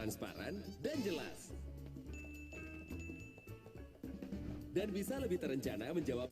transparan dan jelas. Dan bisa lebih terencana menjawab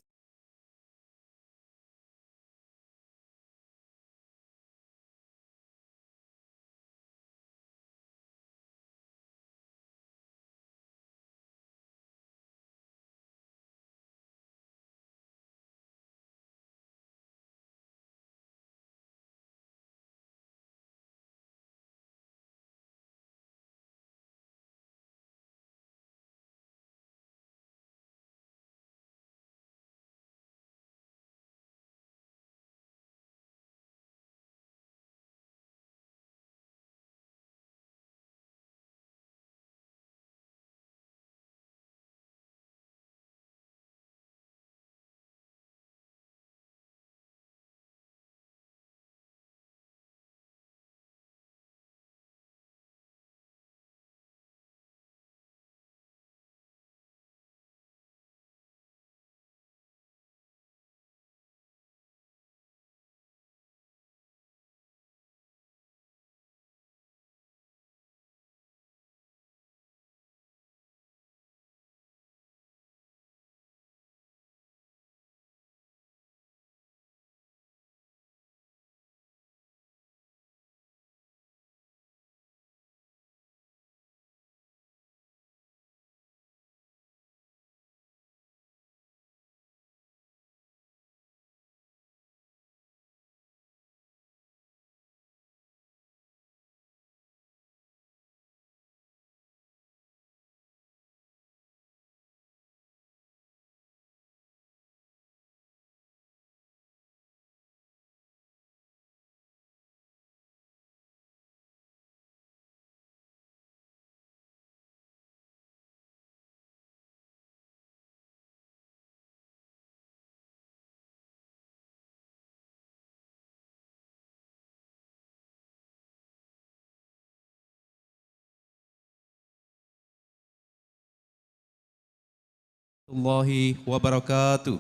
Warahmatullahi wabarakatuh.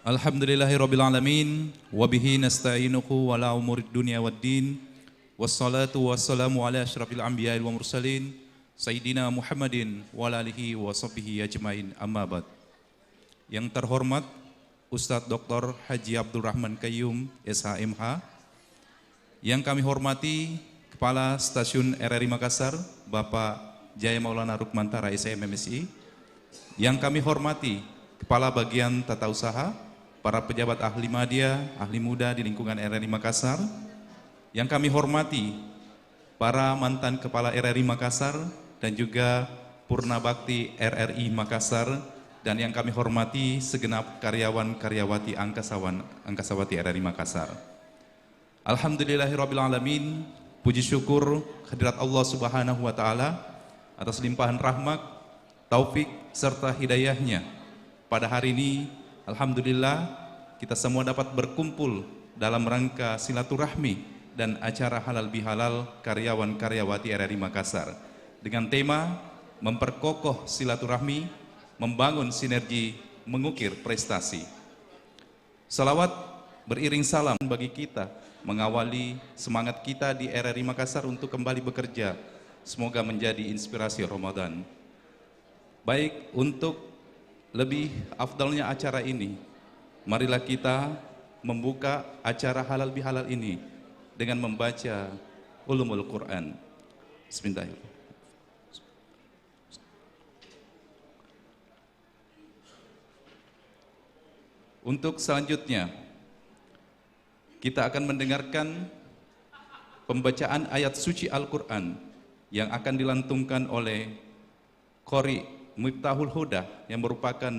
Alhamdulillahirabbil alamin wa bihi nasta'inuhu wala umurid dunya waddin wassalatu wassalamu ala asyrafil anbiya'i wal mursalin sayyidina Muhammadin wa ala alihi wa sahbihi ajmain amma ba'd. Yang terhormat Ustadz Dr. Haji Abdul Rahman Qayyum SHMH, yang kami hormati Kepala Stasiun RRI Makassar Bapak Jaya Maulana Rukmantara SMMSI, yang kami hormati Kepala Bagian Tata Usaha, para pejabat ahli media, ahli muda di lingkungan RRI Makassar, yang kami hormati para mantan Kepala RRI Makassar dan juga Purna Bakti RRI Makassar, dan yang kami hormati segenap karyawan-karyawati Angkasawati RRI Makassar. Alhamdulillahirabbil alamin, puji syukur kehadirat Allah Subhanahu wa taala atas limpahan rahmat, taufik, serta hidayahnya. Pada hari ini, alhamdulillah, kita semua dapat berkumpul dalam rangka silaturahmi dan acara halal bihalal karyawan-karyawati RRI Makassar dengan tema memperkokoh silaturahmi, membangun sinergi, mengukir prestasi. Salawat beriring salam bagi kita, mengawali semangat kita di RRI Makassar untuk kembali bekerja. Semoga menjadi inspirasi Ramadan. Baik, untuk lebih afdalnya acara ini, marilah kita membuka acara halal bihalal ini dengan membaca ulumul Quran. Bismillahirrahmanirrahim. Untuk selanjutnya, kita akan mendengarkan pembacaan ayat suci Al-Quran yang akan dilantunkan oleh Qori Miftahul Huda yang merupakan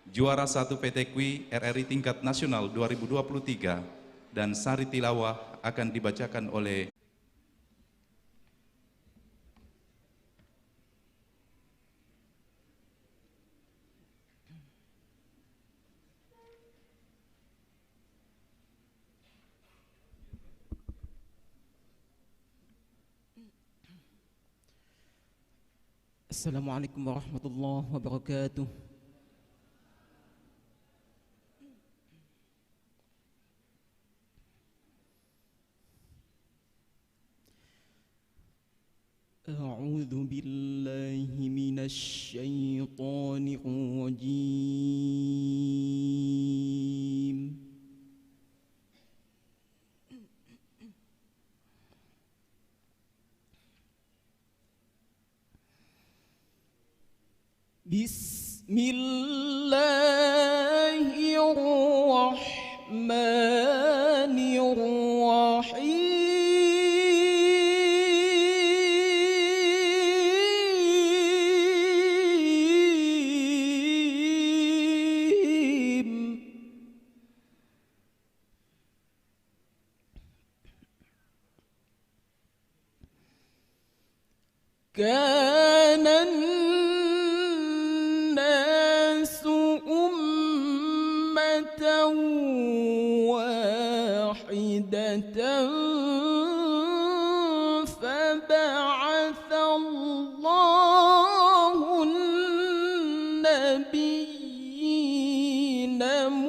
juara 1 PTQ RRI tingkat nasional 2023, dan sari tilawah akan dibacakan oleh Assalamualaikum warahmatullahi wabarakatuh. أعوذ بالله من الشيطان الرجيم. بسم الله الرحمن الرحيم. كان الناس أمة واحدة فبعث الله النبيين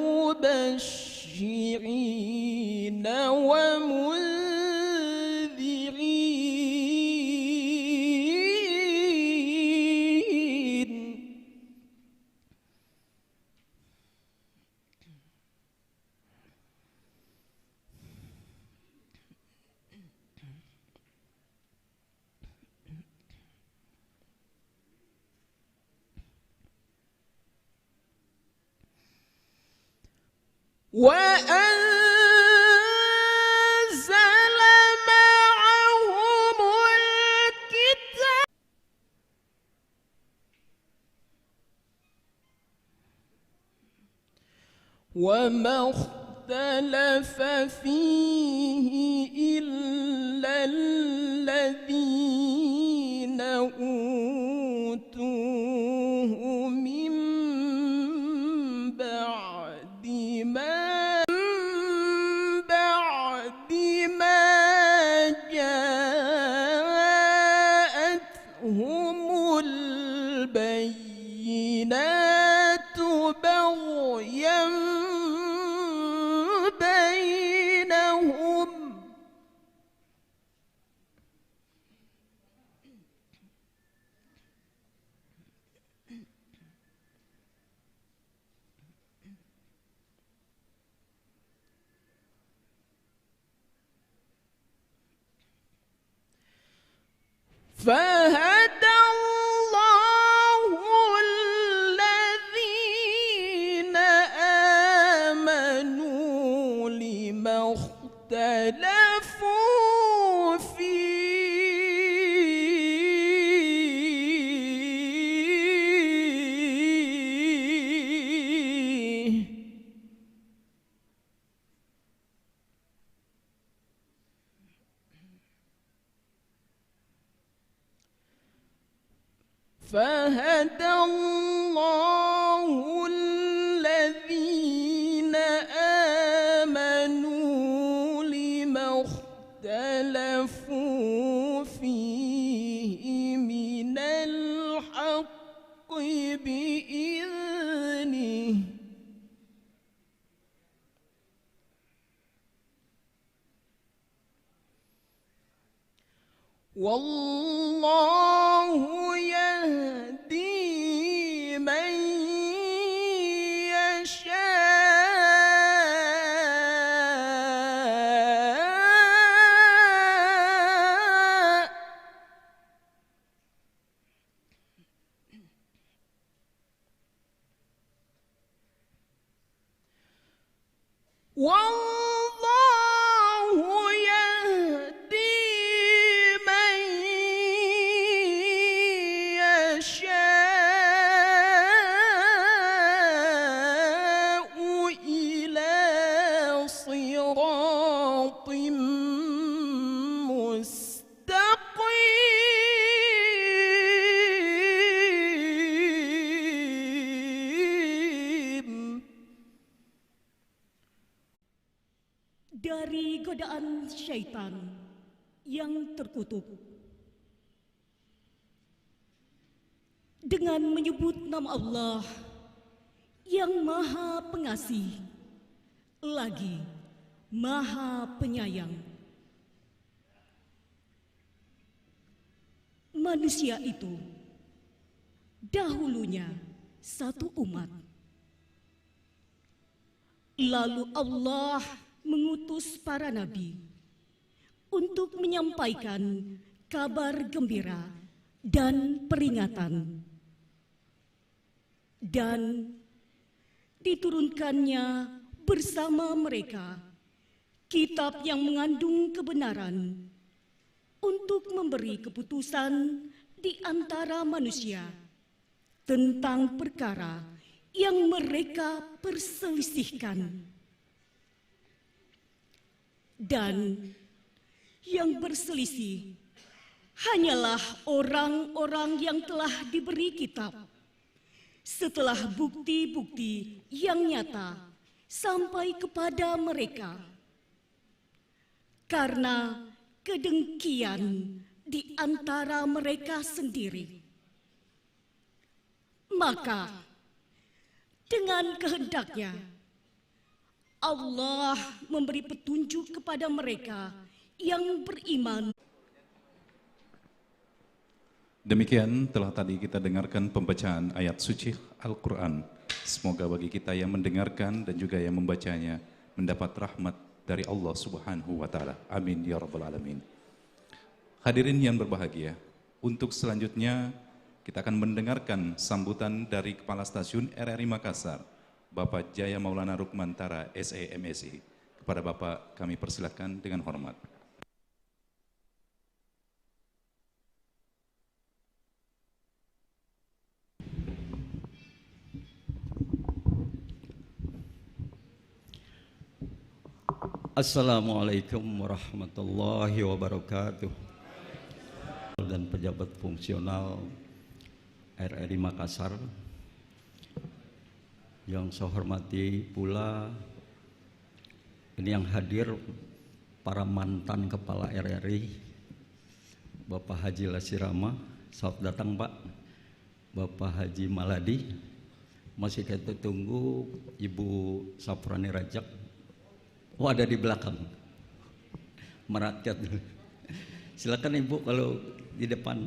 مبشرين ومنذرين وأنزل معهم الكتاب وما اختلف فيه إلا الذين أوتوه من بعد ما جاءتهم البينات بغيا بينهم فهدى الله الذين آمنوا لما اختلفوا فيه فهدى الله الذين آمنوا لما اختلفوا فيه من الحق بإذنه والله يهدي من يشاء والله يهدي من يشاء إلى صراط مستقيم. Dari godaan syaitan yang terkutuk. Dengan menyebut nama Allah yang Maha Pengasih, lagi Maha Penyayang. manusia itu dahulunya satu umat. Lalu Allah mengutus para nabi untuk menyampaikan kabar gembira dan peringatan. Dan diturunkannya bersama mereka kitab yang mengandung kebenaran untuk memberi keputusan di antara manusia tentang perkara yang mereka perselisihkan. Dan yang berselisih hanyalah orang-orang yang telah diberi kitab setelah bukti-bukti yang nyata sampai kepada mereka. Karena kedengkian di antara mereka sendiri, maka dengan kehendaknya Allah memberi petunjuk kepada mereka yang beriman. Demikian telah tadi kita dengarkan pembacaan ayat suci Al-Quran. Semoga bagi kita yang mendengarkan dan juga yang membacanya mendapat rahmat dari Allah Subhanahu wa Ta'ala. Amin ya Rabbal Alamin. Hadirin yang berbahagia, untuk selanjutnya kita akan mendengarkan sambutan dari Kepala Stasiun RRI Makassar, Bapak Jaya Maulana Rukmantara SEMSI. Kepada Bapak kami persilakan dengan hormat. Assalamualaikum warahmatullahi wabarakatuh. Dan pejabat fungsional RRI Makassar yang saya hormati pula ini yang hadir para mantan kepala RRI, Bapak Haji Lasirama, selamat datang Pak. Bapak Haji Maladi, masih kita tunggu Ibu Safrani Rajak. Oh, ada di belakang, merakyat. Silakan Ibu kalau di depan.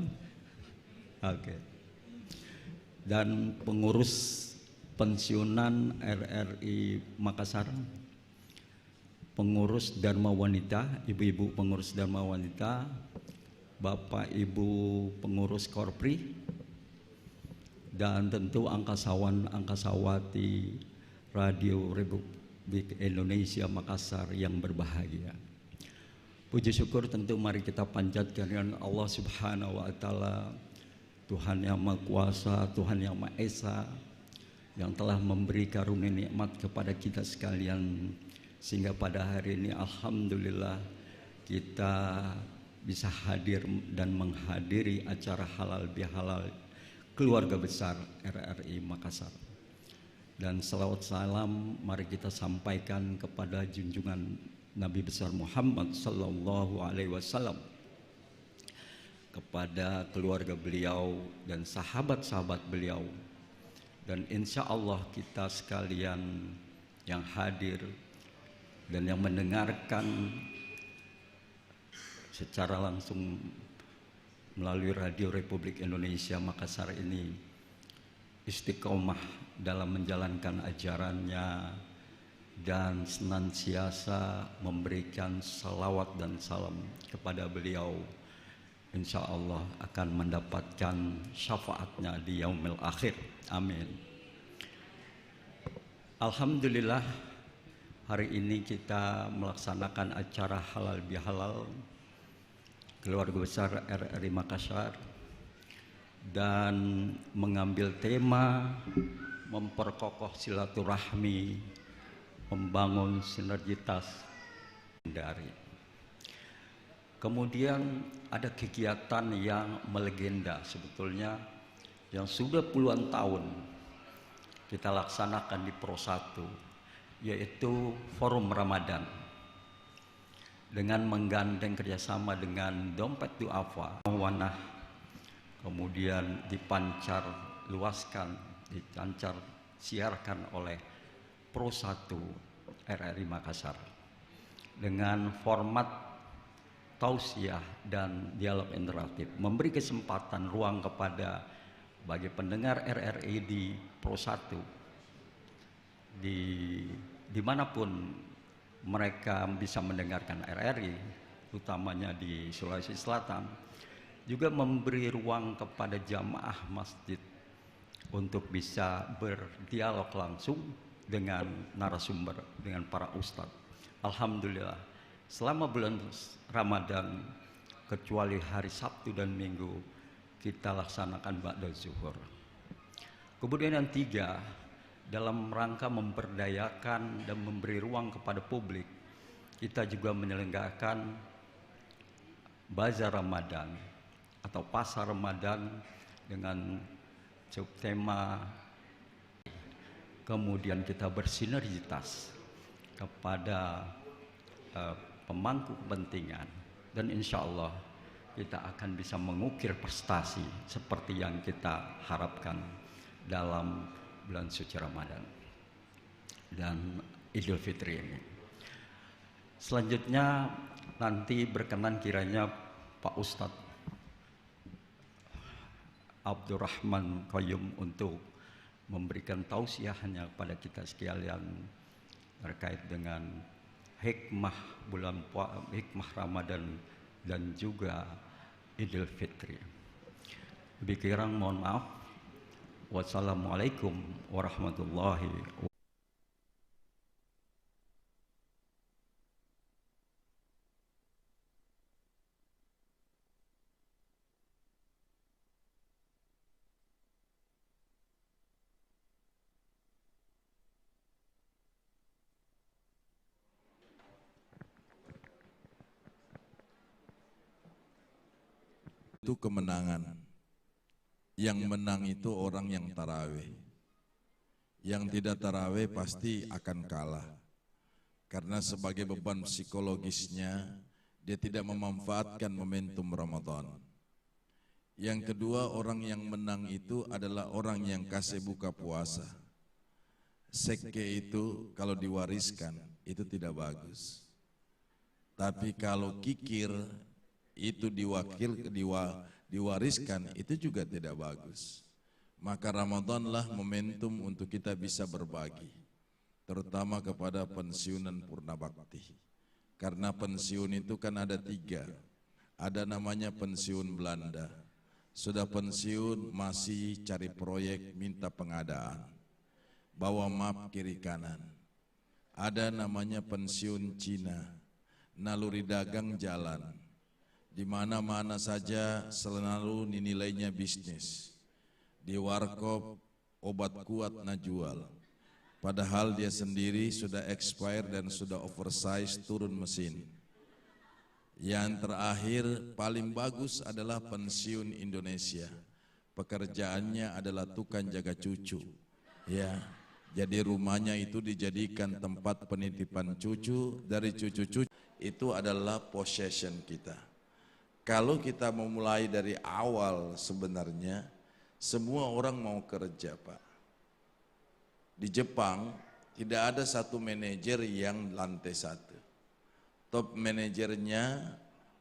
Oke. Dan pengurus pensiunan RRI Makassar, pengurus Dharma Wanita, ibu-ibu pengurus Dharma Wanita, Bapak Ibu pengurus Korpri, dan tentu angkasawan-angkasawati Radio Republik Indonesia Makassar yang berbahagia. Puji syukur tentu mari kita panjatkan dengan Allah Subhanahu wa Ta'ala, Tuhan yang Maha Kuasa, Tuhan yang Maha Esa, yang telah memberi karunia nikmat kepada kita sekalian, sehingga pada hari ini alhamdulillah kita bisa hadir dan menghadiri acara halal bihalal keluarga besar RRI Makassar. Dan salawat salam mari kita sampaikan kepada junjungan Nabi besar Muhammad sallallahu alaihi wasallam, kepada keluarga beliau dan sahabat-sahabat beliau, dan insya Allah kita sekalian yang hadir dan yang mendengarkan secara langsung melalui Radio Republik Indonesia Makassar ini istiqomah dalam menjalankan ajarannya dan senantiasa memberikan salawat dan salam kepada beliau, insya Allah akan mendapatkan syafaatnya di yaumil akhir. Amin. Alhamdulillah hari ini kita melaksanakan acara halal bihalal keluarga besar RRI Makassar dan mengambil tema memperkokoh silaturahmi, membangun sinergitas dari. Kemudian ada kegiatan yang melegenda sebetulnya yang sudah puluhan tahun kita laksanakan di Pro 1, yaitu Forum Ramadan dengan menggandeng kerjasama dengan Dompet Duafa, Wanah, kemudian dipancar luaskan, dipancar siarkan oleh Pro 1 RRI Makassar dengan format tausiah dan dialog interaktif, memberi kesempatan ruang kepada bagi pendengar RRI di Pro 1 dimanapun mereka bisa mendengarkan RRI, utamanya di Sulawesi Selatan, juga memberi ruang kepada jamaah masjid untuk bisa berdialog langsung dengan narasumber, dengan para ustadz. Alhamdulillah, selama bulan Ramadan, kecuali hari Sabtu dan Minggu, kita laksanakan ba'da zuhur. Kemudian yang tiga, dalam rangka memberdayakan dan memberi ruang kepada publik, kita juga menyelenggarakan bazar Ramadan atau pasar Ramadan dengan subtema. Kemudian kita bersinergitas kepada pemangku kepentingan, dan insya Allah kita akan bisa mengukir prestasi seperti yang kita harapkan dalam bulan suci Ramadan dan Idul Fitri ini. Selanjutnya nanti berkenan kiranya Pak Ustadz Abdurrahman Qayyum untuk memberikan tausiahnya kepada kita sekalian terkait dengan hikmah hikmah Ramadan dan juga Idul Fitri. Lebih kurang mohon maaf. Wassalamualaikum warahmatullahi wabarakatuh. Itu kemenangan. Yang menang itu orang yang tarawih. Yang tidak tarawih pasti akan kalah. Karena sebagai beban psikologisnya, dia tidak memanfaatkan momentum Ramadan. Yang kedua, orang yang menang itu adalah orang yang kasih buka puasa. Seke itu kalau diwariskan, itu tidak bagus. Tapi kalau kikir, itu diwariskan, itu juga tidak bagus. Maka Ramadanlah momentum untuk kita bisa berbagi, terutama kepada pensiunan purna bakti. Karena pensiun itu kan ada tiga. Ada namanya pensiun Belanda. Sudah pensiun masih cari proyek, minta pengadaan, bawa map kiri kanan. Ada namanya pensiun Cina, naluri dagang jalan, di mana-mana saja selalu nilainya bisnis. Di warkop obat kuat najual, padahal dia sendiri sudah expire dan sudah oversize turun mesin. Yang terakhir paling bagus adalah pensiun Indonesia. Pekerjaannya adalah tukang jaga cucu. Ya, jadi rumahnya itu dijadikan tempat penitipan cucu, dari cucu-cucu itu adalah possession kita. Kalau kita memulai dari awal, sebenarnya semua orang mau kerja, Pak. Di Jepang tidak ada satu manajer yang lantai satu. Top manajernya,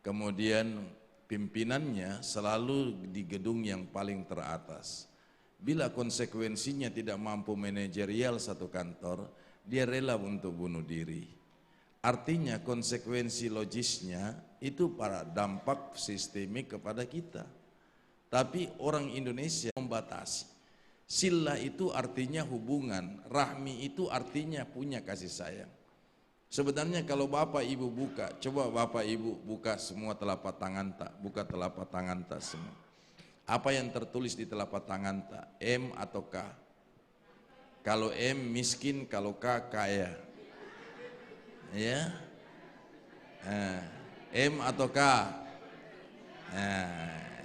kemudian pimpinannya selalu di gedung yang paling teratas. Bila konsekuensinya tidak mampu manajerial satu kantor, dia rela untuk bunuh diri. Artinya konsekuensi logisnya itu para dampak sistemik kepada kita. Tapi orang Indonesia membatasi. Silah itu artinya hubungan, rahmi itu artinya punya kasih sayang. Sebenarnya kalau Bapak Ibu buka, coba Bapak Ibu buka semua telapak tangan tak, buka telapak tangan tak semua. Apa yang tertulis di telapak tangan tak? M atau K? Kalau M miskin, kalau K kaya. Ya, M atau K?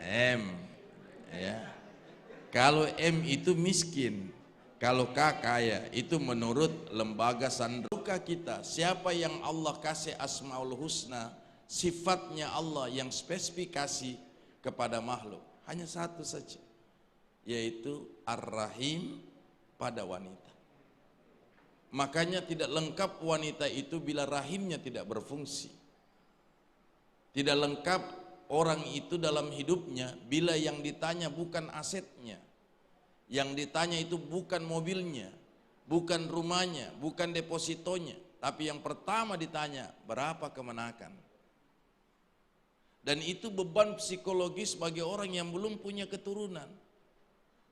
M. Ya. Kalau M itu miskin, kalau K kaya, itu menurut lembaga Sandra. Kita, siapa yang Allah kasih Asmaul Husna, sifatnya Allah yang spesifikasi kepada makhluk, hanya satu saja, yaitu Ar-Rahim pada wanita. Makanya tidak lengkap wanita itu bila rahimnya tidak berfungsi. Tidak lengkap orang itu dalam hidupnya bila yang ditanya bukan asetnya, yang ditanya itu bukan mobilnya, bukan rumahnya, bukan depositonya, tapi yang pertama ditanya berapa kemenakan. Dan itu beban psikologis bagi orang yang belum punya keturunan,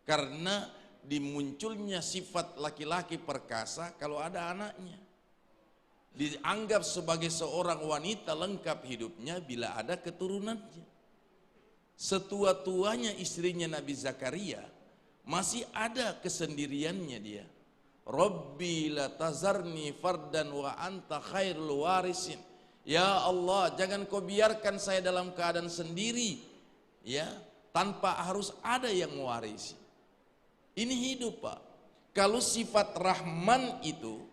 karena dimunculnya sifat laki-laki perkasa kalau ada anaknya. Dianggap sebagai seorang wanita lengkap hidupnya bila ada keturunannya. Setua-tuanya istrinya Nabi Zakaria masih ada kesendiriannya dia. Rabbi la tazarni fardan wa anta khairul warisin. Ya Allah, jangan kau biarkan saya dalam keadaan sendiri, ya, tanpa harus ada yang mewarisi. Ini hidup, Pak. Kalau sifat Rahman itu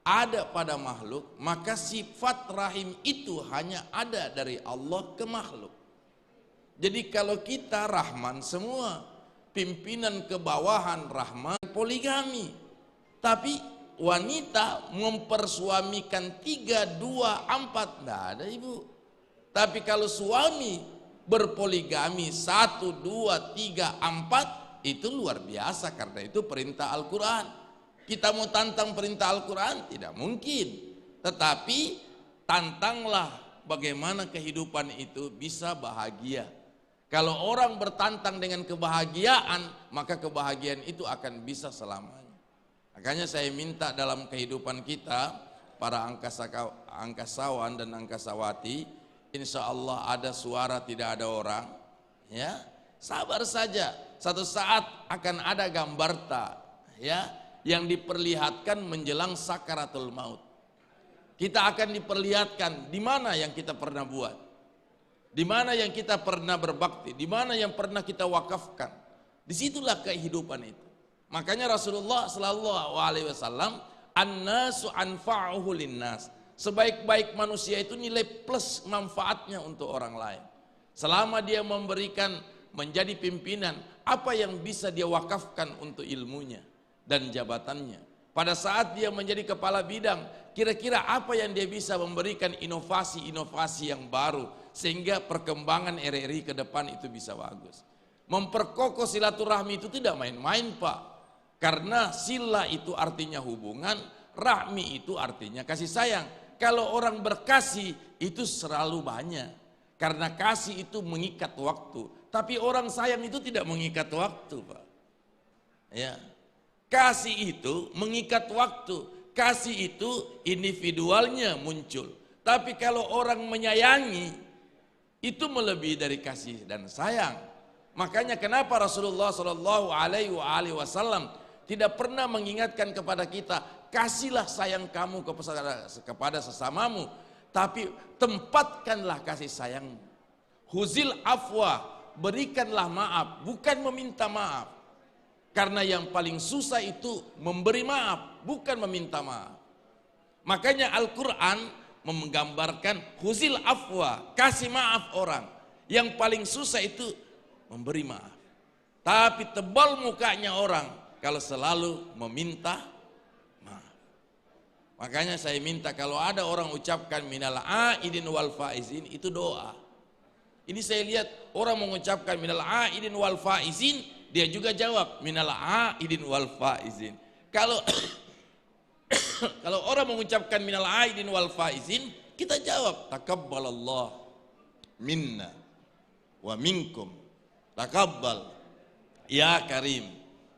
ada pada makhluk, maka sifat rahim itu hanya ada dari Allah ke makhluk. Jadi kalau kita Rahman semua, pimpinan ke bawahan Rahman, poligami, tapi wanita mempersuamikan 3, 2, 4, tidak ada ibu. Tapi kalau suami berpoligami 1, 2, 3, 4, itu luar biasa, karena itu perintah Al-Quran. Kita mau tantang perintah Al-Quran? Tidak mungkin. Tetapi tantanglah bagaimana kehidupan itu bisa bahagia. Kalau orang bertantang dengan kebahagiaan, maka kebahagiaan itu akan bisa selamanya. Makanya saya minta dalam kehidupan kita, para angkasawan dan angkasawati, insya Allah ada suara tidak ada orang, ya sabar saja. Satu saat akan ada gambarta, ya, yang diperlihatkan menjelang sakaratul maut. Kita akan diperlihatkan di mana yang kita pernah buat, di mana yang kita pernah berbakti, di mana yang pernah kita wakafkan. Disitulah kehidupan itu. Makanya Rasulullah Shallallahu Alaihi Wasallam, an-nasu anfa'uhu linnas. Sebaik-baik manusia itu nilai plus manfaatnya untuk orang lain. Selama dia memberikan, menjadi pimpinan, apa yang bisa dia wakafkan untuk ilmunya dan jabatannya. Pada saat dia menjadi kepala bidang, kira-kira apa yang dia bisa memberikan inovasi-inovasi yang baru sehingga perkembangan RRI ke depan itu bisa bagus. Memperkokoh silaturahmi itu tidak main-main, Pak. Karena sila itu artinya hubungan, rahmi itu artinya kasih sayang. Kalau orang berkasih itu selalu banyak. Karena kasih itu mengikat waktu. Tapi orang sayang itu tidak mengikat waktu, Pak. Ya. Kasih itu mengikat waktu, kasih itu individualnya muncul. Tapi kalau orang menyayangi, itu melebihi dari kasih dan sayang. Makanya kenapa Rasulullah Shallallahu Alaihi Wasallam tidak pernah mengingatkan kepada kita, kasihlah sayang kamu kepada sesamamu, tapi tempatkanlah kasih sayangmu. Huzil afwa, berikanlah maaf, bukan meminta maaf. Karena yang paling susah itu memberi maaf, bukan meminta maaf. Makanya Al-Quran menggambarkan huzil afwa, kasih maaf orang. Yang paling susah itu memberi maaf. Tapi tebal mukanya orang kalau selalu meminta maaf. Makanya saya minta kalau ada orang ucapkan minal aidin wal faizin, itu doa. Ini saya lihat orang mengucapkan minal aidin wal faizin, dia juga jawab minal aidin wal faizin. Kalau kalau orang mengucapkan minal aidin wal faizin, kita jawab takabbalallah minna wa minkum takabbal ya karim.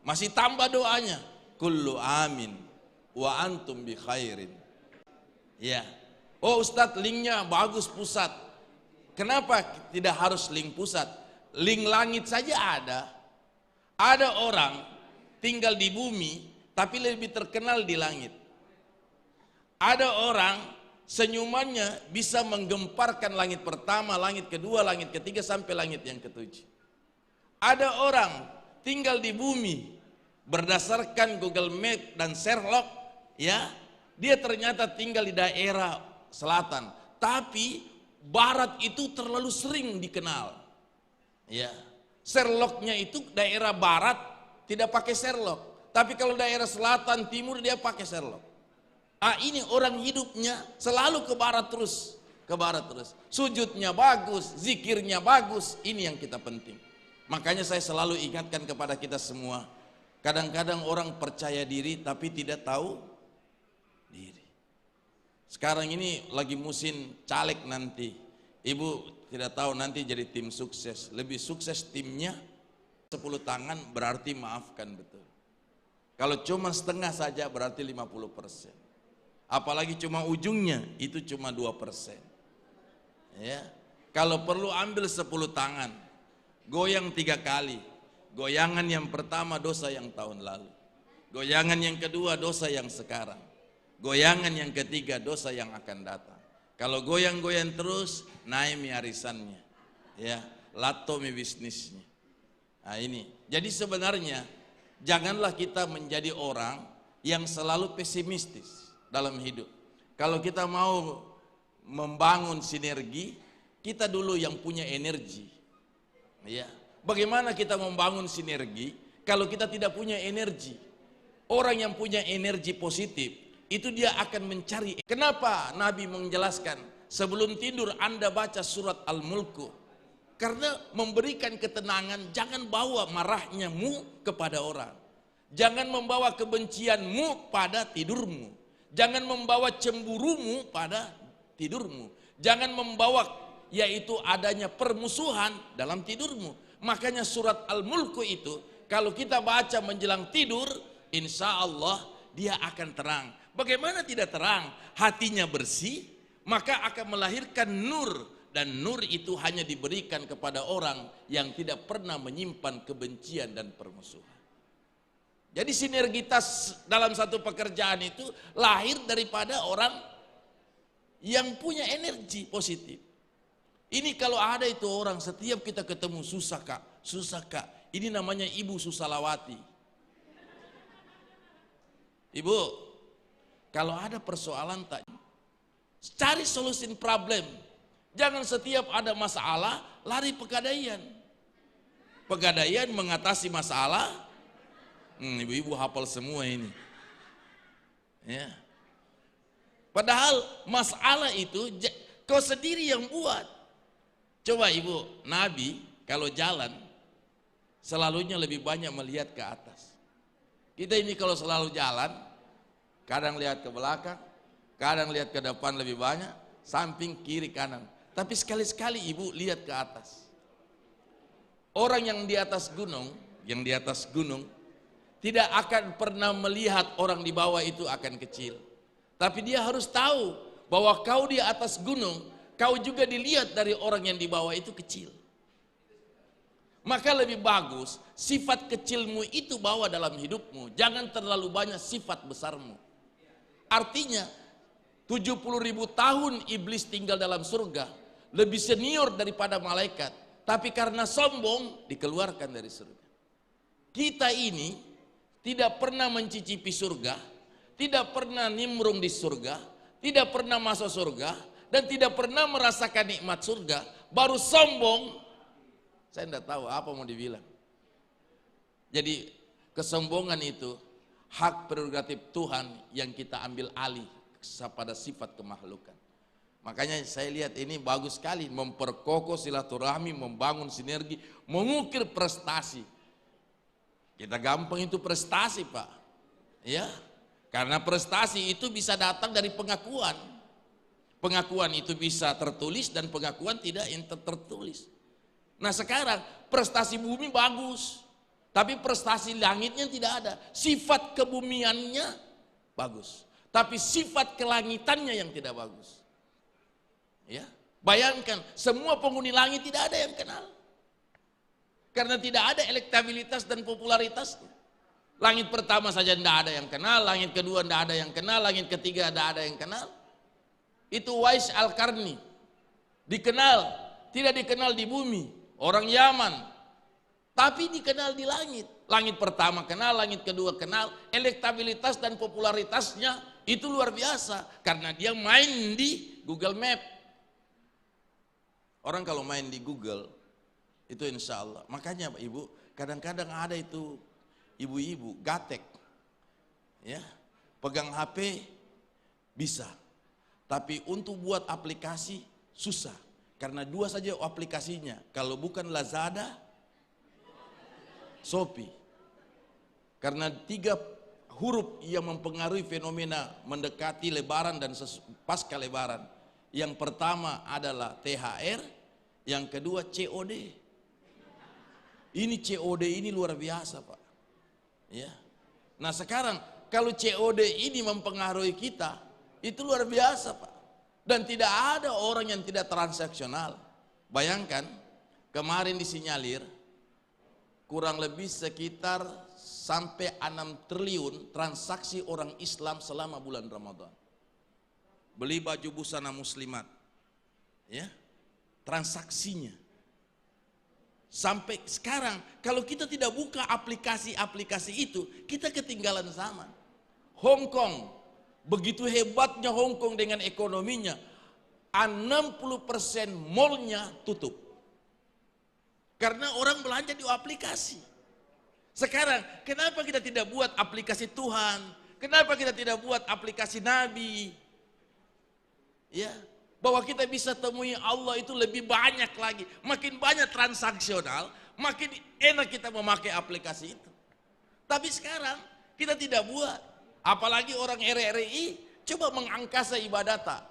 Masih tambah doanya, kullu amin wa antum bi khairin. Ya. Oh Ustadz, linknya bagus pusat. Kenapa tidak harus link pusat? Link langit saja ada. Ada orang tinggal di bumi tapi lebih terkenal di langit. Ada orang senyumannya bisa menggemparkan langit pertama, langit kedua, langit ketiga sampai langit yang ketujuh. Ada orang tinggal di bumi berdasarkan Google Map dan Sherlock, ya, dia ternyata tinggal di daerah selatan, tapi barat itu terlalu sering dikenal. Ya. Sherlocknya itu daerah barat tidak pakai Sherlock, tapi kalau daerah selatan timur dia pakai Sherlock. Ah, ini orang hidupnya selalu ke barat terus, ke barat terus. Sujudnya bagus, zikirnya bagus, ini yang kita penting. Makanya saya selalu ingatkan kepada kita semua, kadang-kadang orang percaya diri tapi tidak tahu diri. Sekarang ini lagi musim caleg nanti, ibu tidak tahu nanti jadi tim sukses, lebih sukses timnya 10 tangan berarti maafkan betul. Kalau cuma setengah saja berarti 50%. Apalagi cuma ujungnya itu cuma 2%. Ya. Kalau perlu ambil 10 tangan, goyang 3 kali. Goyangan yang pertama dosa yang tahun lalu. Goyangan yang kedua dosa yang sekarang. Goyangan yang ketiga dosa yang akan datang. Kalau goyang-goyang terus naik mi arisannya. Ya, lato mi bisnisnya. Nah ini. Jadi sebenarnya janganlah kita menjadi orang yang selalu pesimistis dalam hidup. Kalau kita mau membangun sinergi, kita dulu yang punya energi. Ya. Bagaimana kita membangun sinergi kalau kita tidak punya energi? Orang yang punya energi positif itu dia akan mencari. Kenapa Nabi menjelaskan sebelum tidur Anda baca surat Al-Mulku? Karena memberikan ketenangan, jangan bawa marahnya-mu kepada orang. Jangan membawa kebencianmu pada tidurmu. Jangan membawa cemburumu pada tidurmu. Jangan membawa yaitu adanya permusuhan dalam tidurmu. Makanya surat Al-Mulku itu kalau kita baca menjelang tidur, insya Allah dia akan terang. Bagaimana tidak terang? Hatinya bersih, maka akan melahirkan nur. Dan nur itu hanya diberikan kepada orang yang tidak pernah menyimpan kebencian dan permusuhan. Jadi sinergitas dalam satu pekerjaan itu lahir daripada orang yang punya energi positif. Ini kalau ada itu orang setiap kita ketemu susah kak. Ini namanya Ibu Susalawati. Ibu, kalau ada persoalan tak, cari solusi problem. Jangan setiap ada masalah lari pegadaian. Pegadaian mengatasi masalah. Ibu-ibu hafal semua ini. Ya. Padahal masalah itu kau sendiri yang buat. Coba ibu, Nabi kalau jalan selalunya lebih banyak melihat ke atas. Kita ini kalau selalu jalan, kadang lihat ke belakang, kadang lihat ke depan lebih banyak, samping, kiri, kanan. Tapi sekali-sekali ibu lihat ke atas. Orang yang di atas gunung, tidak akan pernah melihat orang di bawah itu akan kecil. Tapi dia harus tahu bahwa kau di atas gunung, kau juga dilihat dari orang yang di bawah itu kecil. Maka lebih bagus sifat kecilmu itu bawa dalam hidupmu. Jangan terlalu banyak sifat besarmu. Artinya 70.000 tahun iblis tinggal dalam surga, lebih senior daripada malaikat. Tapi karena sombong dikeluarkan dari surga. Kita ini tidak pernah mencicipi surga, tidak pernah nimrung di surga, tidak pernah masuk surga, dan tidak pernah merasakan nikmat surga, baru sombong. Saya tidak tahu apa mau dibilang. Jadi kesombongan itu hak prerogatif Tuhan yang kita ambil alih pada sifat kemakhlukan. Makanya saya lihat ini bagus sekali, memperkokoh silaturahmi, membangun sinergi, mengukir prestasi. Kita gampang itu prestasi Pak, ya, karena prestasi itu bisa datang dari pengakuan. Pengakuan itu bisa tertulis dan pengakuan tidak tertulis. Nah sekarang prestasi bumi bagus, tapi prestasi langitnya tidak ada. Sifat kebumiannya bagus, tapi sifat kelangitannya yang tidak bagus. Ya, bayangkan semua penghuni langit tidak ada yang kenal. Karena tidak ada elektabilitas dan popularitasnya. Langit pertama saja tidak ada yang kenal, langit kedua tidak ada yang kenal, langit ketiga tidak ada yang kenal. Itu Wais Al-Qarni. Dikenal, tidak dikenal di bumi. Orang Yaman. Tapi dikenal di langit. Langit pertama kenal, langit kedua kenal. Elektabilitas dan popularitasnya itu luar biasa. Karena dia main di Google Map. Orang kalau main di Google, itu insya Allah. Makanya Pak Ibu, kadang-kadang ada itu ibu-ibu gatek, ya, pegang HP bisa, tapi untuk buat aplikasi Susah. Karena dua saja aplikasinya. Kalau bukan Lazada, Shopee. Karena 3 huruf yang mempengaruhi fenomena mendekati lebaran dan pasca lebaran. Yang pertama adalah THR, yang kedua COD. Ini COD ini luar biasa, Pak. Ya. Nah sekarang kalau COD ini mempengaruhi kita, itu luar biasa, Pak. Dan tidak ada orang yang tidak transaksional. Bayangkan, kemarin disinyalir kurang lebih sekitar sampai 6 triliun transaksi orang Islam selama bulan Ramadan. Beli baju busana muslimat, ya, transaksinya. Sampai sekarang, kalau kita tidak buka aplikasi-aplikasi itu, kita ketinggalan zaman. Hong Kong, begitu hebatnya Hong Kong dengan ekonominya, 60% mallnya tutup. Karena orang belanja di aplikasi. Sekarang, kenapa kita tidak buat aplikasi Tuhan? Kenapa kita tidak buat aplikasi Nabi? Ya, bahwa kita bisa temui Allah itu lebih banyak lagi. Makin banyak transaksional, makin enak kita memakai aplikasi itu. Tapi sekarang kita tidak buat. Apalagi orang RRI coba mengangkasa ibadata.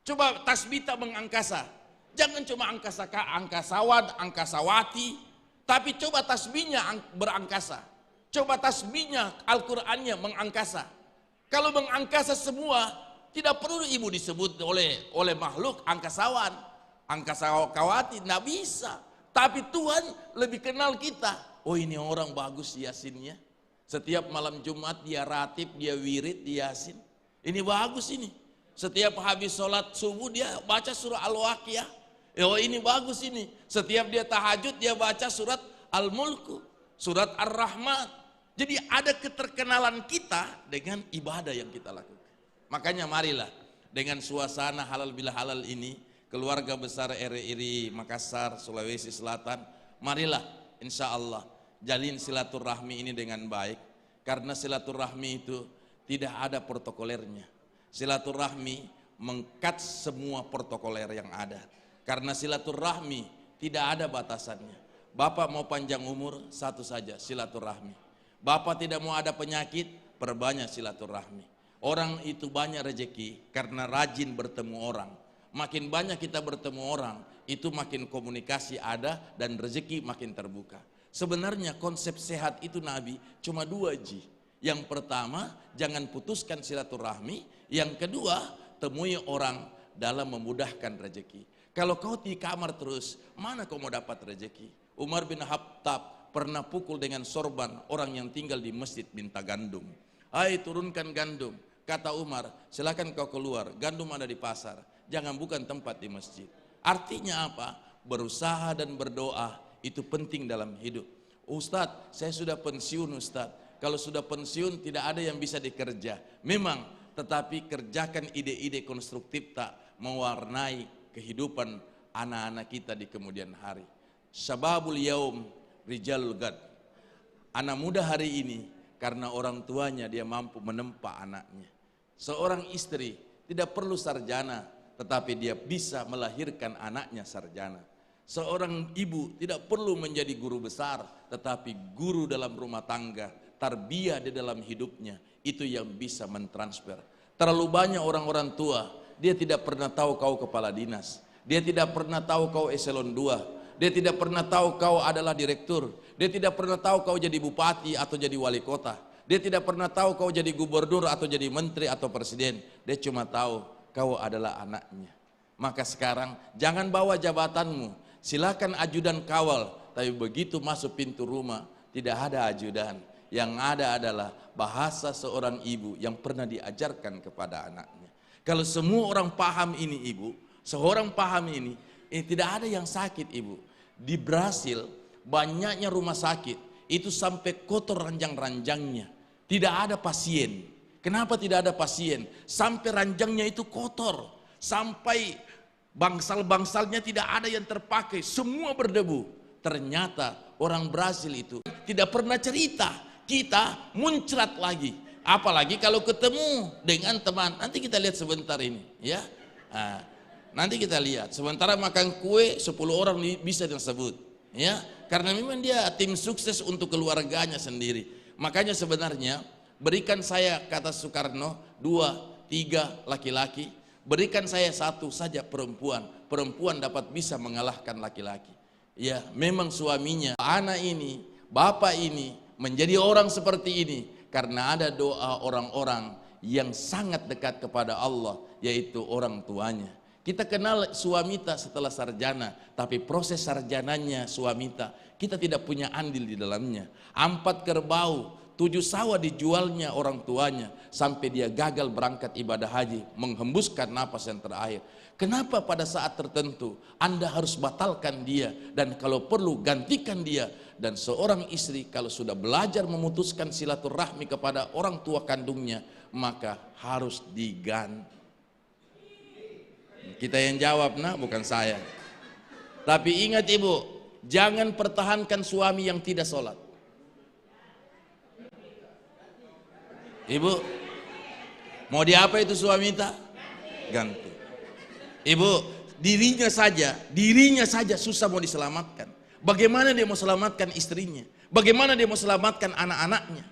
Coba tasbita mengangkasa. Jangan cuma angkasawan, angkasawati, tapi coba tasbihnya berangkasa. Coba tasbihnya Al-Qur'annya mengangkasa. Kalau mengangkasa semua, tidak perlu ibu disebut oleh makhluk angkasawan, angkasawati, tidak bisa. Tapi Tuhan lebih kenal kita. Oh ini orang bagus yasinnya. Setiap malam Jumat dia ratib, dia wirid, dia yasin. Ini bagus ini. Setiap habis sholat subuh dia baca surah Al-Waqiah. Oh ini bagus ini. Setiap dia tahajud dia baca surat Al-Mulku, surat Ar-Rahman. Jadi ada keterkenalan kita dengan ibadah yang kita lakukan. Makanya marilah dengan suasana halal bila halal ini, keluarga besar RRI Makassar, Sulawesi Selatan, marilah insya Allah jalin silaturahmi ini dengan baik. Karena silaturahmi itu tidak ada protokolernya. Silaturahmi mengkat semua protokoler yang ada. Karena silaturahmi tidak ada batasannya. Bapak mau panjang umur, satu saja, silaturahmi. Bapak tidak mau ada penyakit, perbanyak silaturahmi. Orang itu banyak rezeki karena rajin bertemu orang. Makin banyak kita bertemu orang, itu makin komunikasi ada dan rezeki makin terbuka. Sebenarnya konsep sehat itu Nabi cuma 2 Ji. Yang pertama, jangan putuskan silaturahmi. Yang kedua, temui orang dalam memudahkan rezeki. Kalau kau di kamar terus, mana kau mau dapat rezeki? Umar bin Khattab pernah pukul dengan sorban orang yang tinggal di masjid minta gandum. Hai turunkan gandum. Kata Umar, silakan kau keluar, gandum ada di pasar. Jangan bukan tempat di masjid. Artinya apa? Berusaha dan berdoa itu penting dalam hidup. Ustadz, saya sudah pensiun Ustadz. Kalau sudah pensiun tidak ada yang bisa dikerja. Memang, tetapi kerjakan ide-ide konstruktif tak mewarnai kehidupan anak-anak kita di kemudian hari. Syababul yaum rijalul gad. Anak muda hari ini karena orang tuanya dia mampu menempa anaknya. Seorang istri tidak perlu sarjana, tetapi dia bisa melahirkan anaknya sarjana. Seorang ibu tidak perlu menjadi guru besar, tetapi guru dalam rumah tangga, tarbiyah di dalam hidupnya, itu yang bisa mentransfer. Terlalu banyak orang-orang tua, dia tidak pernah tahu kau kepala dinas, dia tidak pernah tahu kau eselon 2, dia tidak pernah tahu kau adalah direktur, dia tidak pernah tahu kau jadi bupati atau jadi wali kota, dia tidak pernah tahu kau jadi gubernur atau jadi menteri atau presiden, dia cuma tahu kau adalah anaknya. Maka sekarang jangan bawa jabatanmu, silakan ajudan kawal, tapi begitu masuk pintu rumah tidak ada ajudan. Yang ada adalah bahasa seorang ibu yang pernah diajarkan kepada anaknya. Kalau semua orang paham ini ibu, seorang paham ini tidak ada yang sakit ibu. Di Brasil banyaknya rumah sakit, itu sampai kotor ranjang-ranjangnya. Tidak ada pasien. Kenapa tidak ada pasien? Sampai ranjangnya itu kotor. Sampai bangsal-bangsalnya tidak ada yang terpakai. Semua berdebu. Ternyata orang Brasil itu tidak pernah cerita. Kita muncrat lagi. Apalagi kalau ketemu dengan teman. Nanti kita lihat sebentar ini. Ya. Nah, Nanti kita lihat. Sementara makan kue 10 orang bisa disebut, ya, karena memang dia tim sukses untuk keluarganya sendiri. Makanya sebenarnya berikan saya, kata Soekarno, 2, 3 laki-laki, berikan saya 1 saja perempuan. Perempuan dapat bisa mengalahkan laki-laki. Ya, memang suaminya, anak ini, bapak ini menjadi orang seperti ini karena ada doa orang-orang yang sangat dekat kepada Allah, yaitu orang tuanya. Kita kenal Suamita setelah sarjana, tapi proses sarjananya Suamita kita tidak punya andil di dalamnya. 4 kerbau, 7 sawah dijualnya orang tuanya sampai dia gagal berangkat ibadah haji, menghembuskan napas yang terakhir. Kenapa pada saat tertentu Anda harus batalkan dia, dan kalau perlu gantikan dia? Dan seorang istri kalau sudah belajar memutuskan silaturahmi kepada orang tua kandungnya, maka harus diganti. Kita yang jawab, nah, bukan saya. Tapi ingat ibu, jangan pertahankan suami yang tidak sholat. Ibu, mau diapa itu suami minta? Ganti. Ibu, dirinya saja susah mau diselamatkan. Bagaimana dia mau selamatkan istrinya? Bagaimana dia mau selamatkan anak-anaknya?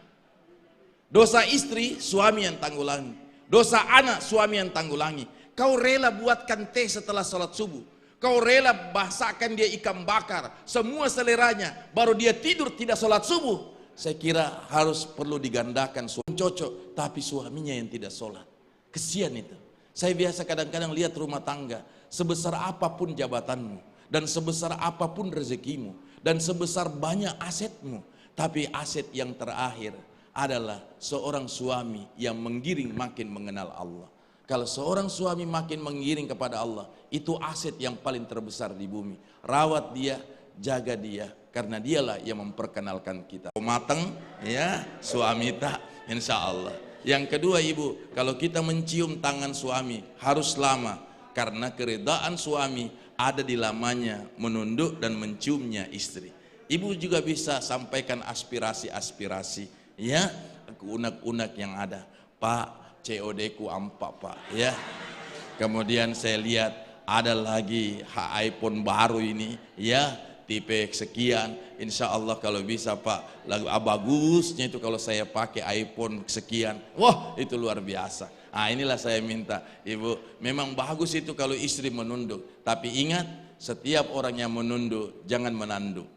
Dosa istri, suami yang tanggulangi. Dosa anak, suami yang tanggulangi. Kau rela buatkan teh setelah sholat subuh. Kau rela basahkan dia ikan bakar, semua seleranya, baru dia tidur tidak sholat subuh. Saya kira harus perlu digandakan. Suami cocok, tapi suaminya yang tidak sholat. Kesian itu. Saya biasa kadang-kadang lihat rumah tangga, sebesar apapun jabatanmu, dan sebesar apapun rezekimu, dan sebesar banyak asetmu, tapi aset yang terakhir adalah seorang suami yang menggiring makin mengenal Allah. Kalau seorang suami makin menggiring kepada Allah, itu aset yang paling terbesar di bumi. Rawat dia, jaga dia, karena dialah yang memperkenalkan kita. Matang, ya, suami tak, insya Allah. Yang kedua ibu, kalau kita mencium tangan suami harus lama, karena keridaan suami ada di lamanya menunduk dan menciumnya istri. Ibu juga bisa sampaikan aspirasi-aspirasi, ya, ke unek-unek yang ada. Pak, COD ku ampak pak, ya. Kemudian saya lihat ada lagi iPhone baru ini, ya, tipe sekian. Insya Allah kalau bisa pak, lagu bagusnya itu kalau saya pakai iPhone sekian, wah itu luar biasa. Nah inilah saya minta ibu, memang bagus itu kalau istri menunduk, tapi ingat setiap orang yang menunduk jangan menanduk,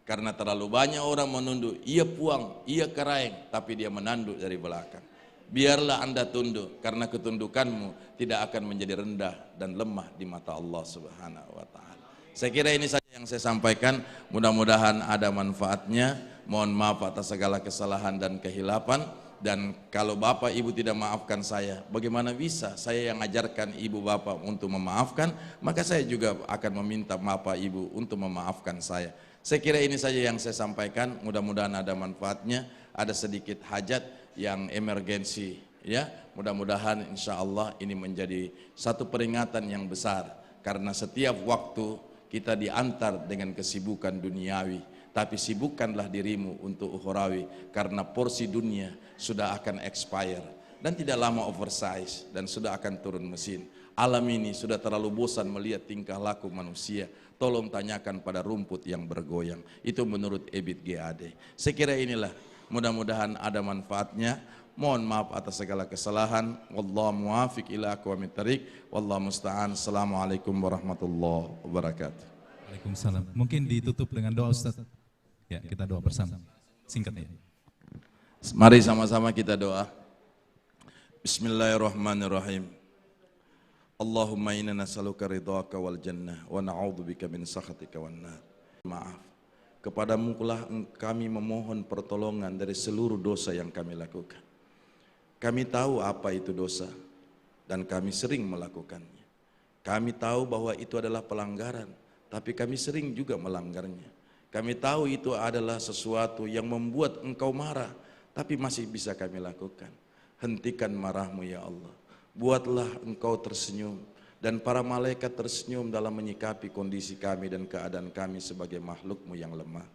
karena terlalu banyak orang menunduk, ia puang, ia keraing, tapi dia menanduk dari belakang. Biarlah Anda tunduk, karena ketundukanmu tidak akan menjadi rendah dan lemah di mata Allah Subhanahu wa Ta'ala. Saya kira ini saja yang saya sampaikan, mudah-mudahan ada manfaatnya. Mohon maaf atas segala kesalahan dan kehilapan, dan kalau Bapak Ibu tidak maafkan saya, bagaimana bisa saya yang ajarkan Ibu Bapak untuk memaafkan, maka saya juga akan meminta Bapak Ibu untuk memaafkan saya. Saya kira ini saja yang saya sampaikan, mudah-mudahan ada manfaatnya. Ada sedikit hajat yang emergensi, ya, mudah-mudahan insya Allah ini menjadi satu peringatan yang besar, karena setiap waktu kita diantar dengan kesibukan duniawi, tapi sibukkanlah dirimu untuk ukhrawi, karena porsi dunia sudah akan expire dan tidak lama oversize dan sudah akan turun mesin. Alam ini sudah terlalu bosan melihat tingkah laku manusia. Tolong tanyakan pada rumput yang bergoyang. Itu menurut Ebit GAD. Saya kira inilah, mudah-mudahan ada manfaatnya. Mohon maaf atas segala kesalahan. Wallahu muwafiq ila aqwamit thariq. Wallahu musta'an. Assalamualaikum warahmatullahi wabarakatuh. Waalaikumsalam. Mungkin ditutup dengan doa Ustaz. Ya, kita doa bersama. Singkat ya. Mari sama-sama kita doa. Bismillahirrahmanirrahim. Allahumma inna nas'aluka ridhaka wal jannah wa na'udzubika min sakhatika wan nar. Maaf. Kepadamu lah kami memohon pertolongan dari seluruh dosa yang kami lakukan. Kami tahu apa itu dosa dan kami sering melakukannya. Kami tahu bahwa itu adalah pelanggaran, tapi kami sering juga melanggarnya. Kami tahu itu adalah sesuatu yang membuat engkau marah, tapi masih bisa kami lakukan. Hentikan marahmu ya Allah. Buatlah engkau tersenyum dan para malaikat tersenyum dalam menyikapi kondisi kami dan keadaan kami sebagai makhlukmu yang lemah.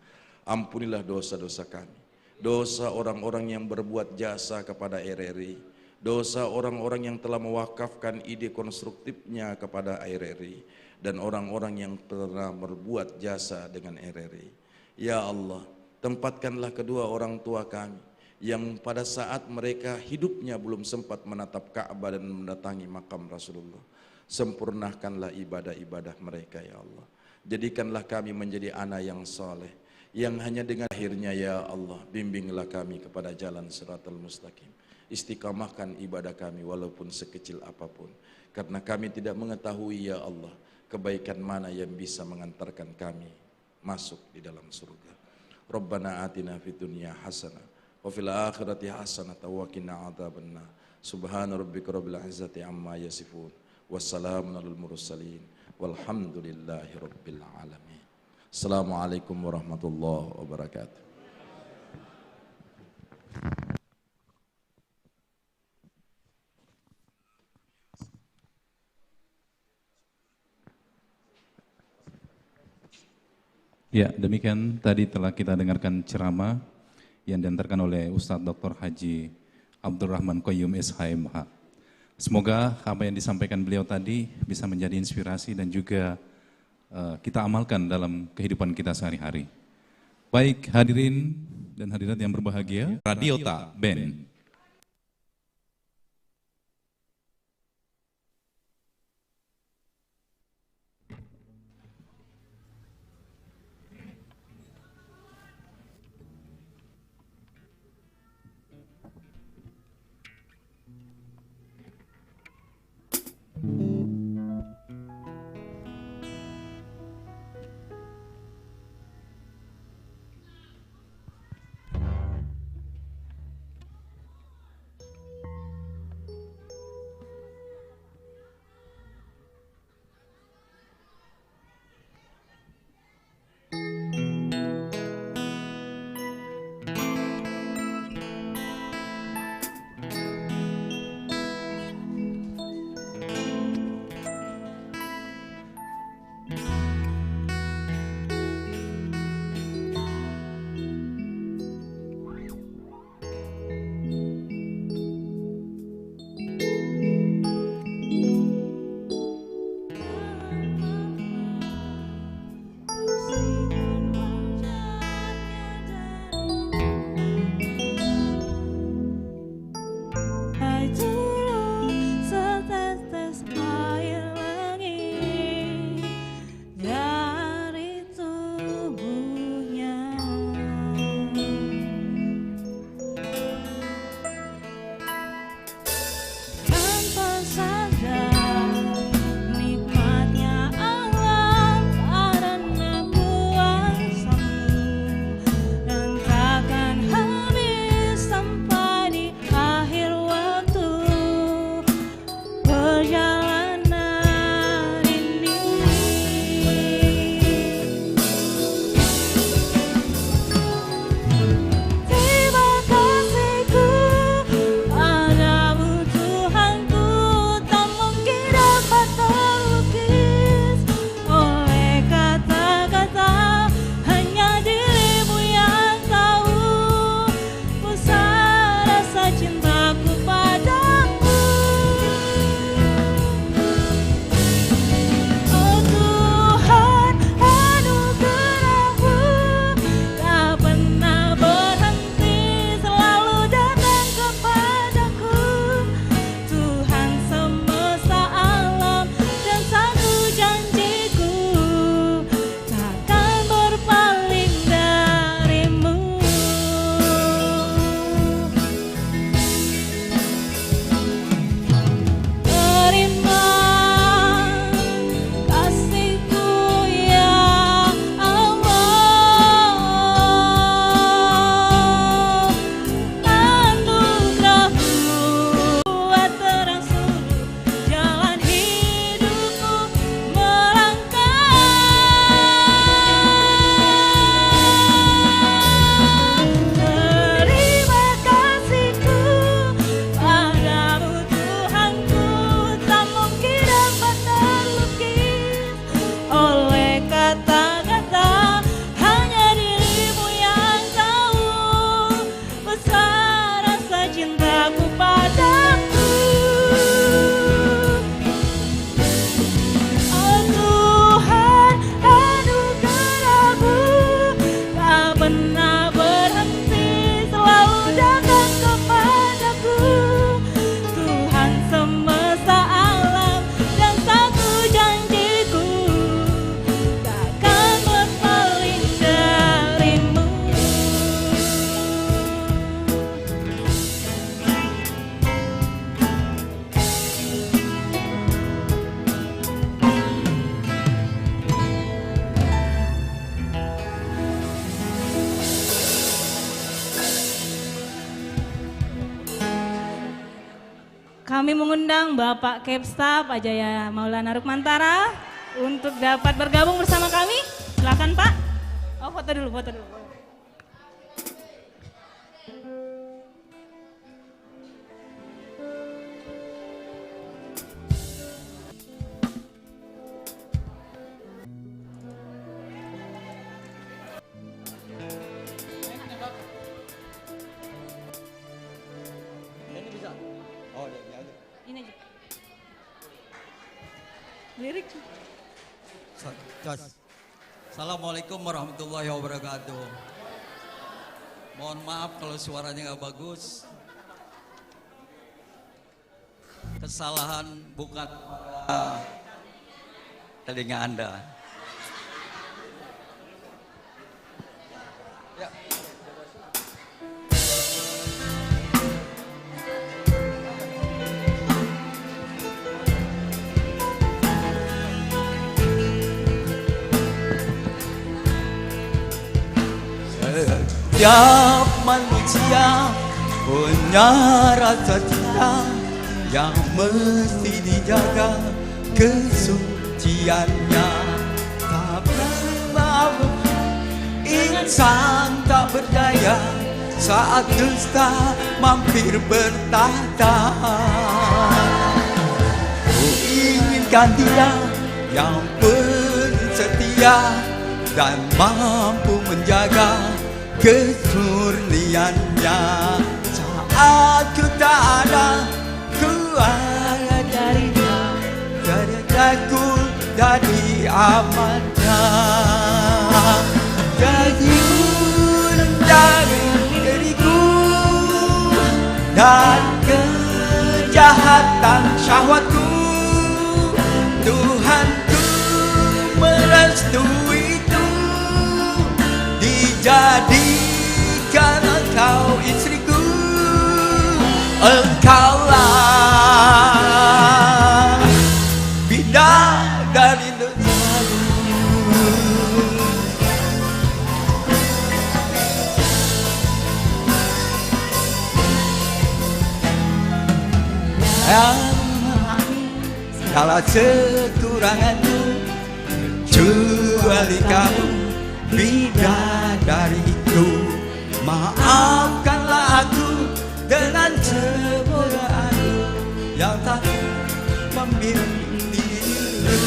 Ampunilah dosa-dosa kami, dosa orang-orang yang berbuat jasa kepada RRI, dosa orang-orang yang telah mewakafkan ide konstruktifnya kepada RRI dan orang-orang yang pernah berbuat jasa dengan RRI. Ya Allah, tempatkanlah kedua orang tua kami yang pada saat mereka hidupnya belum sempat menatap Ka'bah dan mendatangi makam Rasulullah. Sempurnakanlah ibadah-ibadah mereka ya Allah. Jadikanlah kami menjadi anak yang saleh, yang hanya dengan akhirnya ya Allah, bimbinglah kami kepada jalan siratal mustaqim. Istiqamahkan ibadah kami walaupun sekecil apapun. Karena kami tidak mengetahui ya Allah, kebaikan mana yang bisa mengantarkan kami masuk di dalam surga. Rabbana atina fid dunya hasanah wa fil akhirati hasanah wa qina adzabannar. Subhana rabbika rabbil izzati amma yasifun. Wassalamun alal mursalin walhamdulillahi rabbil alamin. Assalamualaikum warahmatullahi wabarakatuh. Ya, demikian tadi telah kita dengarkan ceramah yang diantarkan oleh Ustadz Dr. Haji Abdurrahman Qayyum SHMH. Semoga apa yang disampaikan beliau tadi bisa menjadi inspirasi dan juga kita amalkan dalam kehidupan kita sehari-hari. Baik hadirin dan hadirat yang berbahagia, Radiota Band. kami mengundang Bapak Kepsta Pak Jaya Maulana Rukmantara untuk dapat bergabung bersama kami. Silakan Pak. Oh, foto dulu, foto dulu. Ini aja. Lirik. Assalamualaikum warahmatullahi wabarakatuh. Mohon maaf kalau suaranya nggak bagus. Kesalahan bukan pada telinga Anda. Ya. Setiap manusia punya rasa cinta yang mesti dijaga kesuciannya. Tak pernah insan tak berdaya saat dusta mampir bertahta. Ku inginkan dia yang penuh setia dan mampu menjaga kesurniannya. Saat ku tak ada, ku ada darinya. Dariku dari amannya. Jadi dari diriku dan kejahatan syahwatku. Tuhanku merestui itu, dijadikan engkau istriku. Engkaulah bidadari dosaku. Segala kekuranganku kecuali kamu bidadariku. Maafkanlah aku dengan kebodohanku yang tak membimbing dirimu.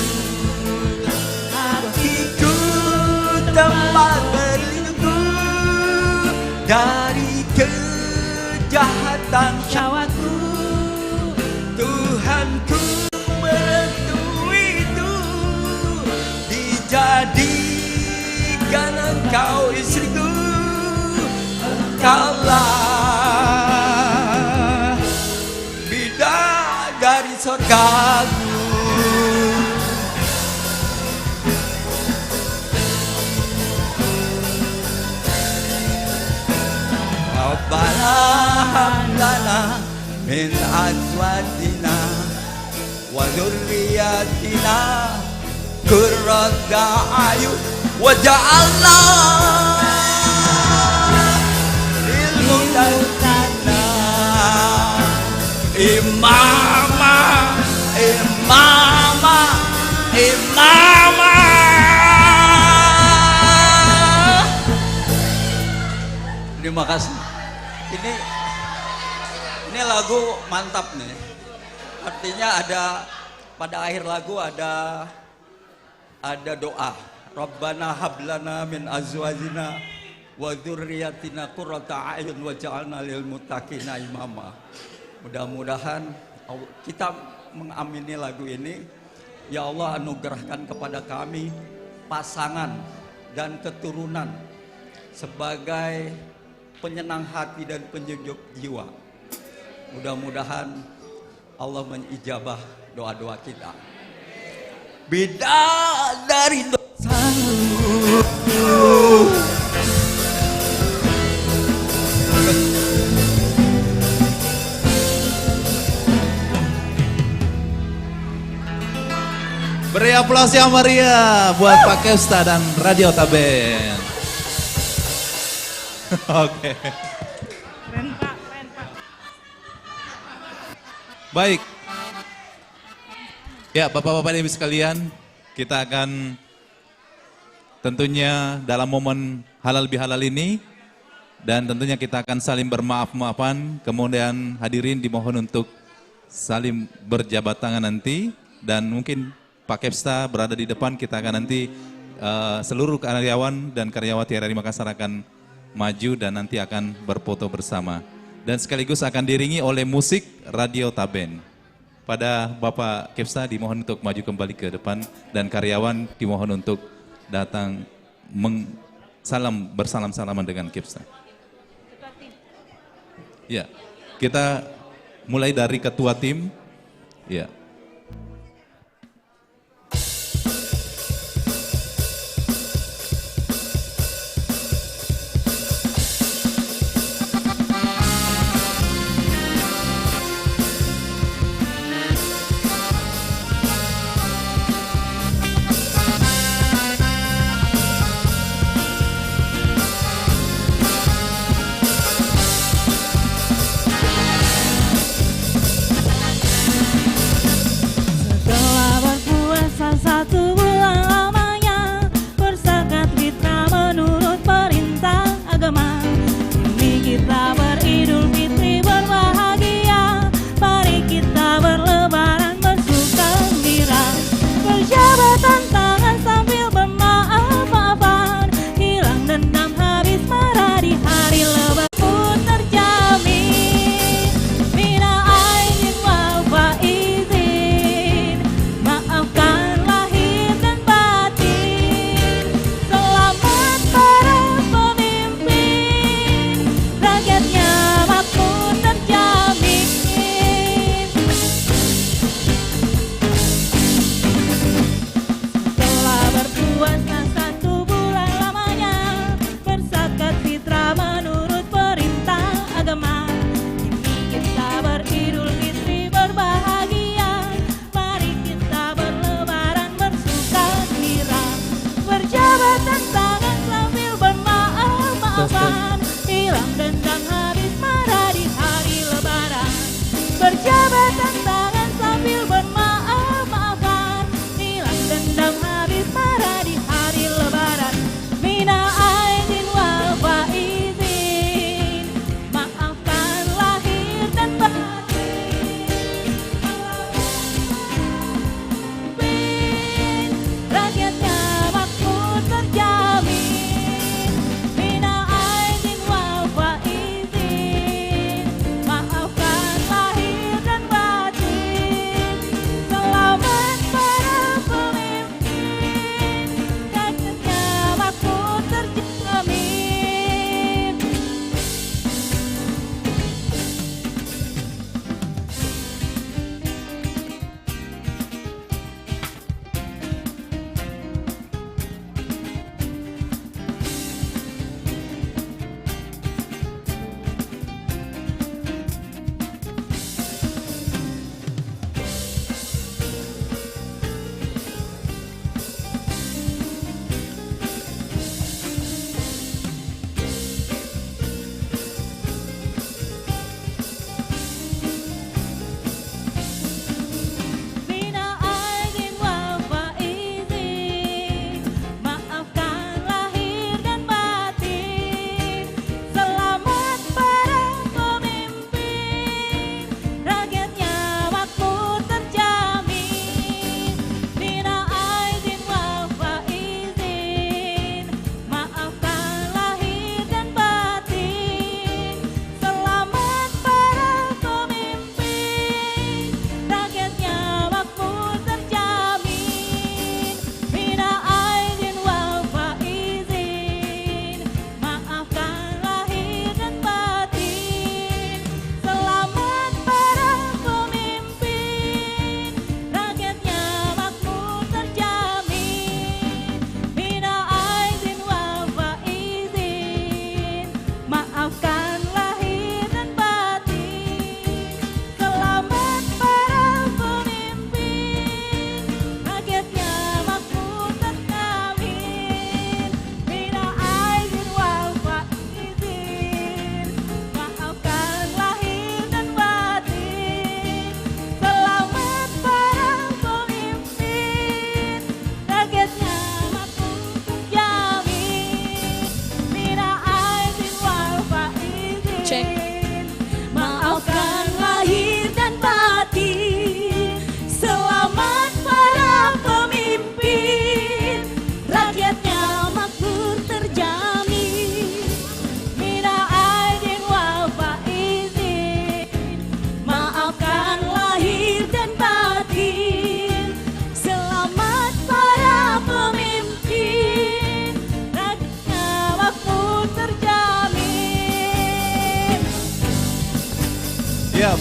Bagiku tempat berlindungku dari kejahatan syahwatku. Tuhanku merestui itu, dijadikan engkau istriku. Engkaulah bidadari surgaku. Rabbana hab lana min azwajina wa dzurriyyatina qurrata a'yun waj'alna lil muttaqina imama imama imama. Terima kasih. Ini lagu mantap nih. Artinya ada pada akhir lagu ada doa. Rabbana hablana min azwajina wa dzurriyyatina qurrata a'yun waj'alna lil muttaqina imama. Mudah-mudahan kita mengamini lagu ini. Ya Allah, anugerahkan kepada kami pasangan dan keturunan sebagai penyenang hati dan penyejuk jiwa. Mudah-mudahan Allah mengijabah doa-doa kita. Beda dari dosamu. Beri aplaus yang meriah buat Pak Kepsta dan Radio Taben. Oke. Keren Pak, keren Pak. Baik. Ya, Bapak-bapak dan Ibu sekalian, kita akan tentunya dalam momen halal bihalal ini dan tentunya kita akan saling bermaaf-maafan, kemudian hadirin dimohon untuk saling berjabat tangan nanti dan mungkin Pak Kepsta berada di depan, kita akan nanti seluruh karyawan dan karyawati RRI Makassar akan maju dan nanti akan berfoto bersama dan sekaligus akan diiringi oleh musik Radio Taben. Pada Bapak Kepsta dimohon untuk maju kembali ke depan dan karyawan dimohon untuk datang bersalam-salaman dengan Kepsta. Ya, kita mulai dari ketua tim. Ya.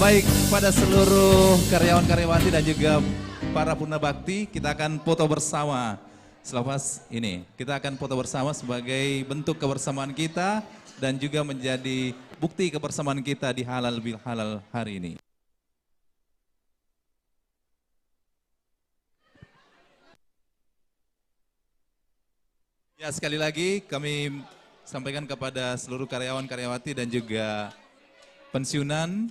baik, pada seluruh karyawan-karyawati dan juga para purna bakti, kita akan foto bersama. Selepas ini, kita akan foto bersama sebagai bentuk kebersamaan kita dan juga menjadi bukti kebersamaan kita di halal bil halal hari ini. Ya, sekali lagi kami sampaikan kepada seluruh karyawan-karyawati dan juga pensiunan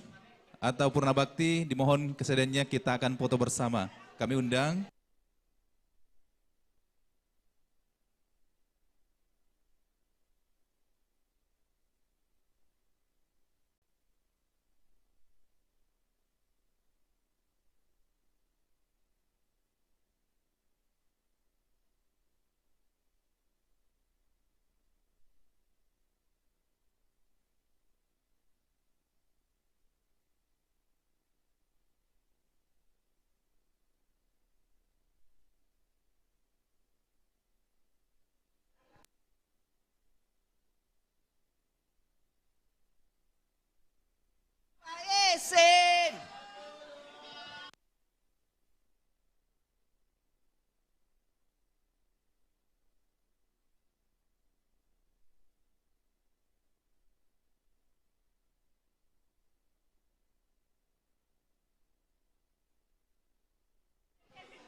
atau purna bakti, dimohon kesediaannya kita akan foto bersama. Kami undang. Esin.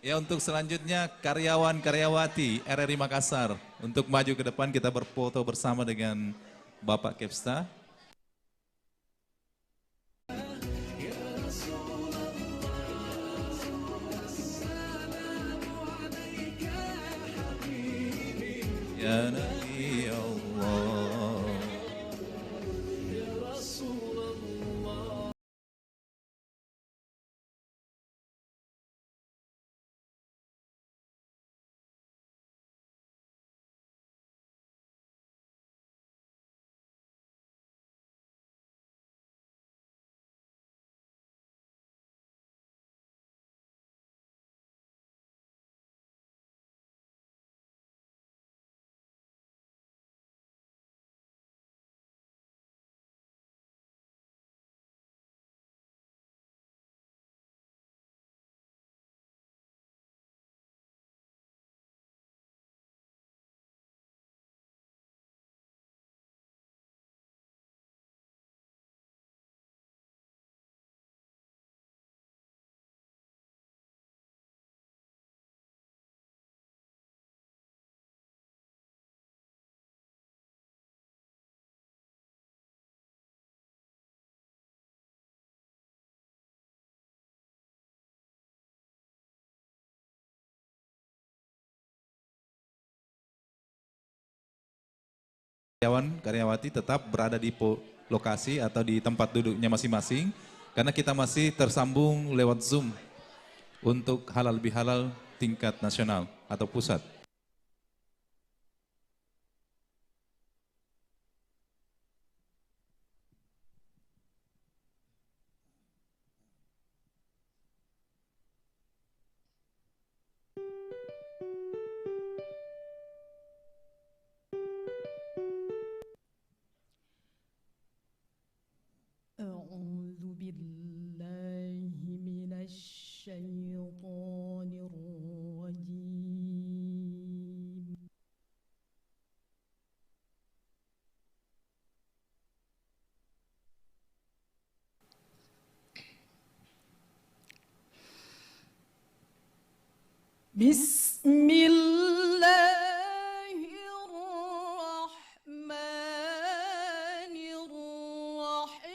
Ya, untuk selanjutnya karyawan-karyawati RRI Makassar. Untuk maju ke depan kita berfoto bersama dengan Bapak Kepsta. Ya Nabi Allah. Karyawan-karyawati tetap berada di lokasi atau di tempat duduknya masing-masing karena kita masih tersambung lewat Zoom untuk halal bihalal tingkat nasional atau pusat. أعوذ بالله من الشيطان الرجيم بسم الله الرحمن الرحيم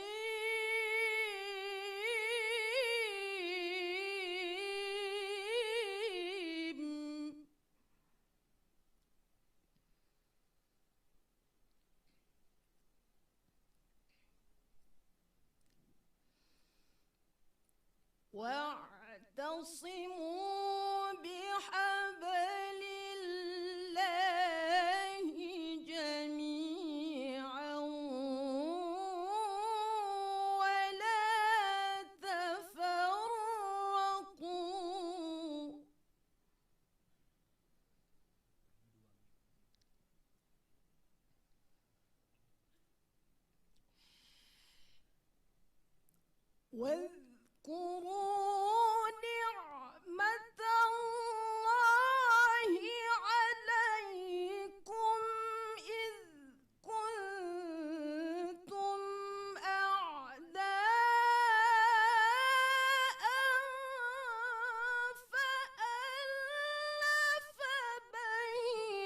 واعتصموا بحبل الله جميعا ولا تفرقوا واذكروا